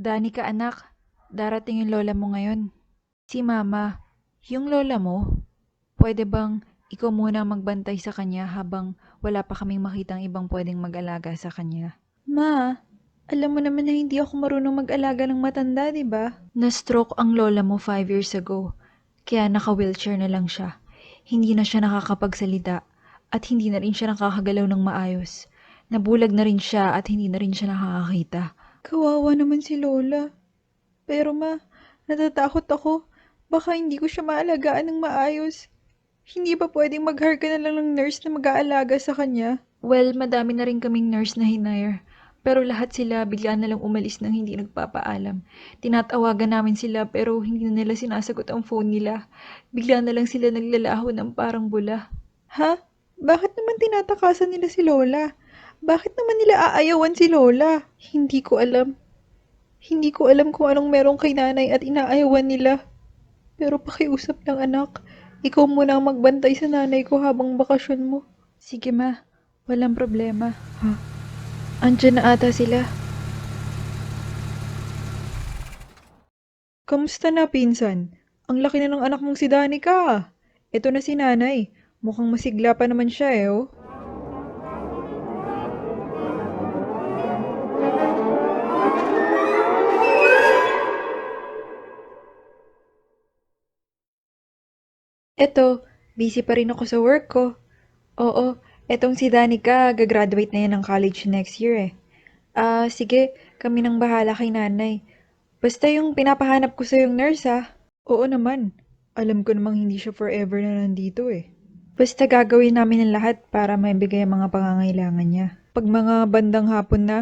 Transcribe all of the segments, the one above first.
Danica anak, darating yung lola mo ngayon. Si mama, yung lola mo, pwede bang ikaw muna magbantay sa kanya habang wala pa kaming makitang ibang pwedeng mag-alaga sa kanya? Ma, alam mo naman na hindi ako marunong mag-alaga ng matanda, di ba? Na-stroke ang lola mo 5 years ago, kaya naka-wheelchair na lang siya. Hindi na siya nakakapagsalita at hindi na rin siya nakakagalaw ng maayos. Nabulag na rin siya at hindi na rin siya nakakakita. Kawawa naman si Lola. Pero ma, natatakot ako. Baka hindi ko siya maalagaan ng maayos. Hindi ba pwedeng mag-hire ka na lang ng nurse na mag-aalaga sa kanya? Well, madami na rin kaming nurse na hinire. Pero lahat sila bigla na lang umalis nang hindi nagpapaalam. Tinatawagan namin sila pero hindi na nila sinasagot ang phone nila. Bigla na lang sila naglalaho ng parang bula. Ha? Bakit naman tinatakasan nila si Lola? Bakit naman nila aayawan si Lola? Hindi ko alam. Hindi ko alam kung anong meron kay nanay at inaayawan nila. Pero pakiusap lang anak. Ikaw muna ang magbantay sa nanay ko habang bakasyon mo. Sige ma, walang problema. Ha? Andiyan na ata sila. Kamusta na pinsan? Ang laki na ng anak mong si Danica. Ito na si nanay. Mukhang masigla pa naman siya oh. Eto, busy pa rin ako sa work ko. Oo, etong si Danica, gagraduate na yan ng college next year eh. Sige, kami nang bahala kay nanay. Basta yung pinapahanap ko sa yung nurse Oo naman. Alam ko namang hindi siya forever na nandito eh. Basta gagawin namin ang lahat para maibigay ang mga pangangailangan niya. Pag mga bandang hapon na,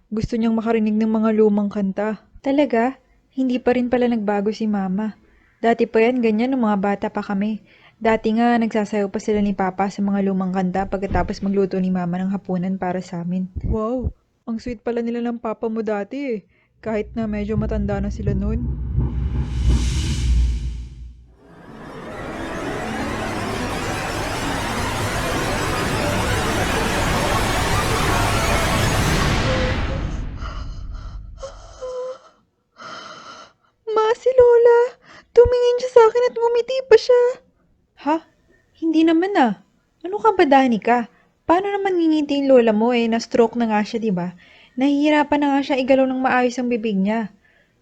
gusto niyang makarinig ng mga lumang kanta. Talaga? Hindi pa rin pala nagbago si mama. Dati pa yan, ganyan nung mga bata pa kami. Dati nga, nagsasayaw pa sila ni Papa sa mga lumang kanta pagkatapos magluto ni Mama ng hapunan para sa amin. Wow! Ang sweet pala nila ng Papa mo dati eh. Kahit na medyo matanda na sila noon. Ma, si Lola! Tumingin siya sa akin at ngumiti pa siya. Ha? Hindi naman Ano ka ba, Danica? Paano naman ngingiti yung lola mo eh? Na-stroke na nga siya, di ba? Nahihirapan na nga siya igalaw ng maayos ang bibig niya.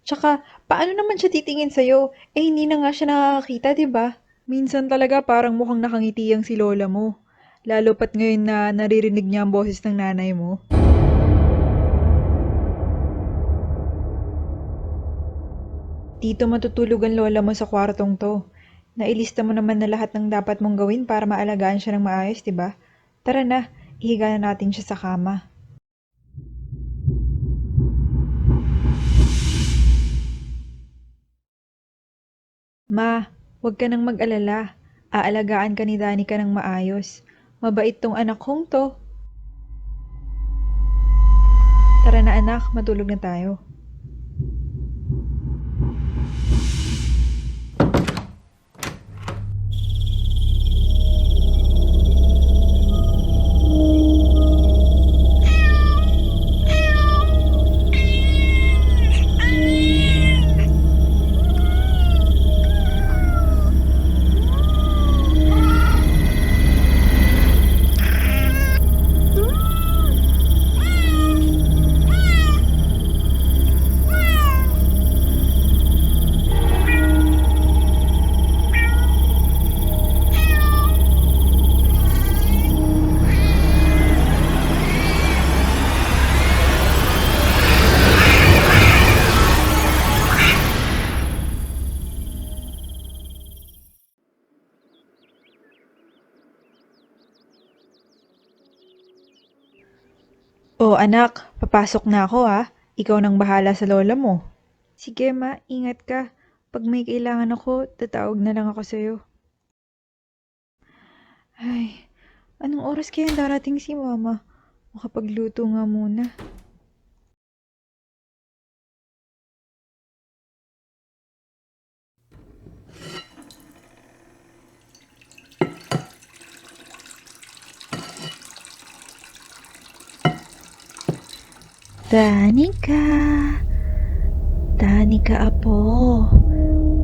Tsaka, paano naman siya titingin sa'yo? Eh, hindi na nga siya nakakakita, di ba? Minsan talaga parang mukhang nakangiti ang si lola mo. Lalo pat ngayon na naririnig niya ang boses ng nanay mo. Dito matutulog ang lola mo sa kwartong to. Nailista mo naman na lahat ng dapat mong gawin para maalagaan siya ng maayos, di ba? Tara na, ihiga na natin siya sa kama. Ma, huwag ka nang mag-alala. Aalagaan ka ni Danica ng maayos. Mabait tong anak kong to. Tara na anak, matulog na tayo. Oh anak, papasok na ako Ikaw nang bahala sa lola mo. Sige ma, ingat ka. Pag may kailangan ako, tatawag na lang ako sa'yo. Ay, anong oras kaya darating si mama? Makapagluto nga muna. Danica! Danica, apo.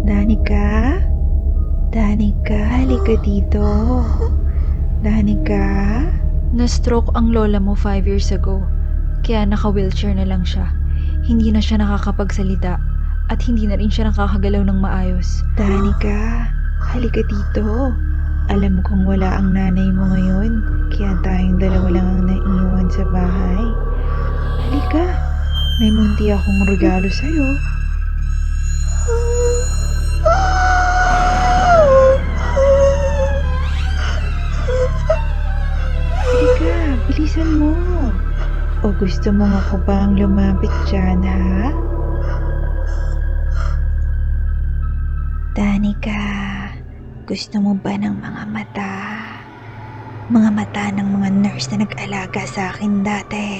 Danica? Danica, halika dito. Danica? Na-stroke ang lola mo 5 years ago, kaya naka-wheelchair na lang siya. Hindi na siya nakakapagsalita at hindi na rin siya nakakagalaw ng maayos. Danica, halika dito. Alam kong wala ang nanay mo ngayon, kaya tayong dalawa lang ang naiiwan sa bahay. Halika, may munti akong regalo sa'yo. Halika, bilisan mo. O gusto mo ako bang lumapit dyan, ha? Danica, gusto mo ba ng mga mata? Mga mata ng mga nurse na nag-alaga sa akin dati.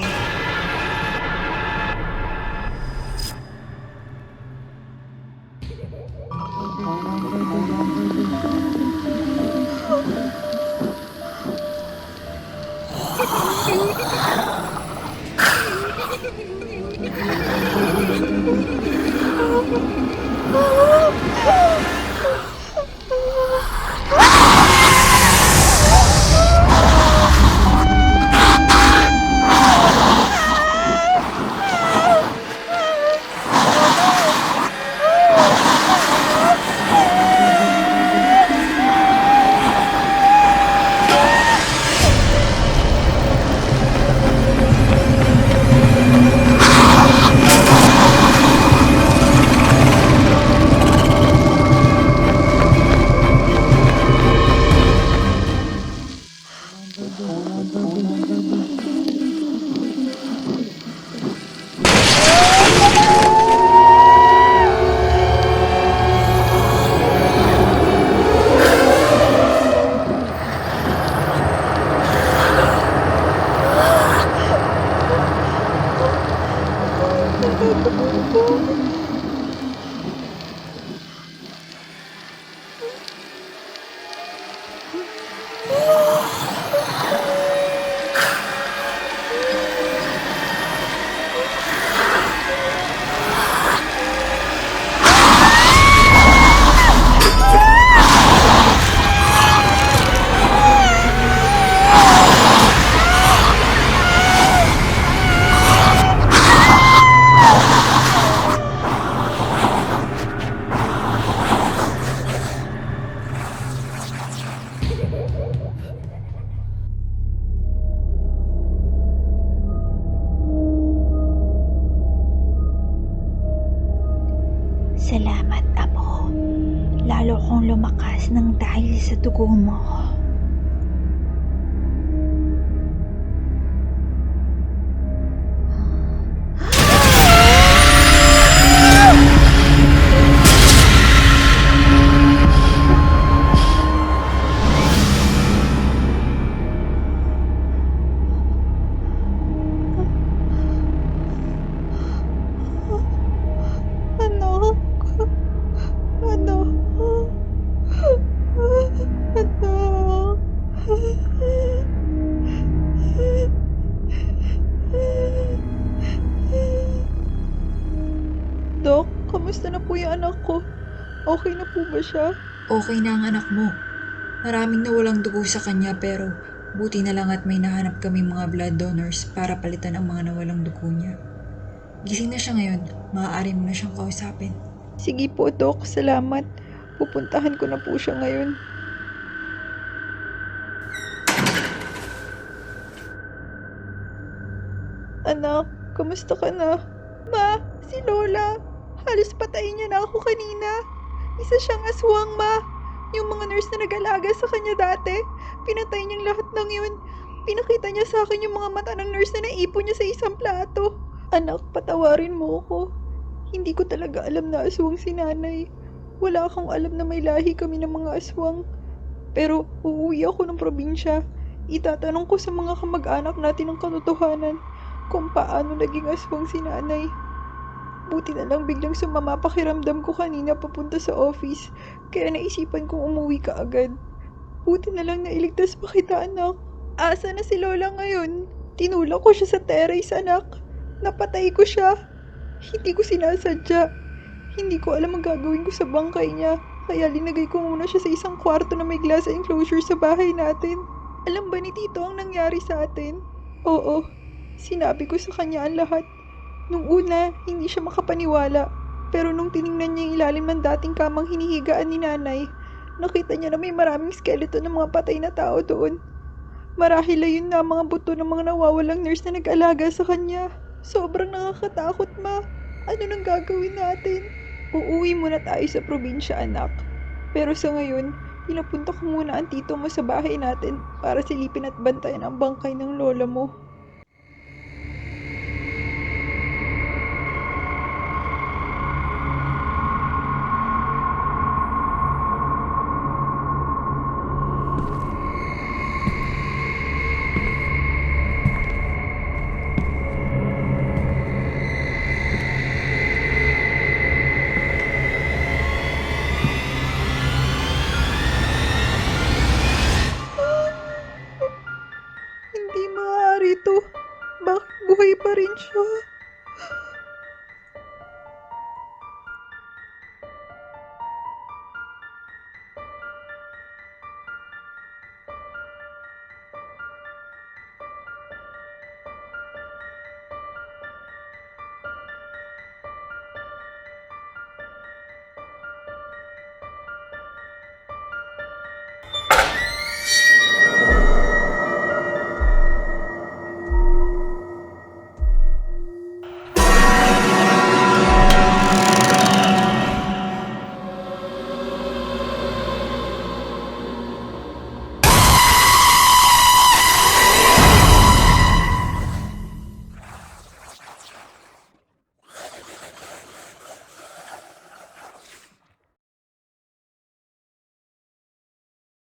Salamat, Apo. Lalo kong lumakas ng dahil sa dugo mo. Anak? Anak? Anak? Dok, kamusta na po yung anak ko? Okay na po ba siya? Okay na ang anak mo. Maraming nawalang dugo sa kanya pero buti na lang at may nahanap kami mga blood donors para palitan ang mga nawalang dugo niya. Gising na siya ngayon. Maaari mo na siyang kausapin. Sige po, Dok. Salamat. Pupuntahan ko na po siya ngayon. Anak, kamusta ka na? Ma, si Lola. Halos patayin niya na ako kanina. Isa siyang aswang, Ma. Yung mga nurse na nag-alaga sa kanya dati, pinatay niyang lahat ng yun. Pinakita niya sa akin yung mga mata ng nurse na naipon niya sa isang plato. Anak, patawarin mo ako. Hindi ko talaga alam na aswang si nanay. Wala akong alam na may lahi kami ng mga aswang. Pero uuwi ako ng probinsya. Itatanong ko sa mga kamag-anak natin ang katotohanan kung paano naging aswang si nanay. Buti na lang biglang sumama pakiramdam ko kanina papunta sa office, kaya naisipan kong umuwi ka agad. Buti na lang nailigtas pa kita, anak. Asa na si Lola ngayon? Tinulak ko siya sa terrace, anak. Napatay ko siya. Hindi ko sinasadya. Hindi ko alam ang gagawin ko sa bangkay niya. Kaya linagay ko muna siya sa isang kwarto na may glass enclosure sa bahay natin. Alam ba ni Tito ang nangyari sa atin? Oo. Sinabi ko sa kanya ang lahat. Nung una, hindi siya makapaniwala. Pero nung tiningnan niya yung ilalim ng dating kamang hinihigaan ni nanay, nakita niya na may maraming skeleton ng mga patay na tao doon. Marahil ay yun nga ang mga buto ng mga nawawalang nurse na nag-alaga sa kanya. Sobrang nakakatakot, ma. Ano nang gagawin natin? Uuwi muna tayo sa probinsya, anak. Pero sa ngayon, pinapunta ko muna ang tito mo sa bahay natin para silipin at bantayan ang bangkay ng lola mo.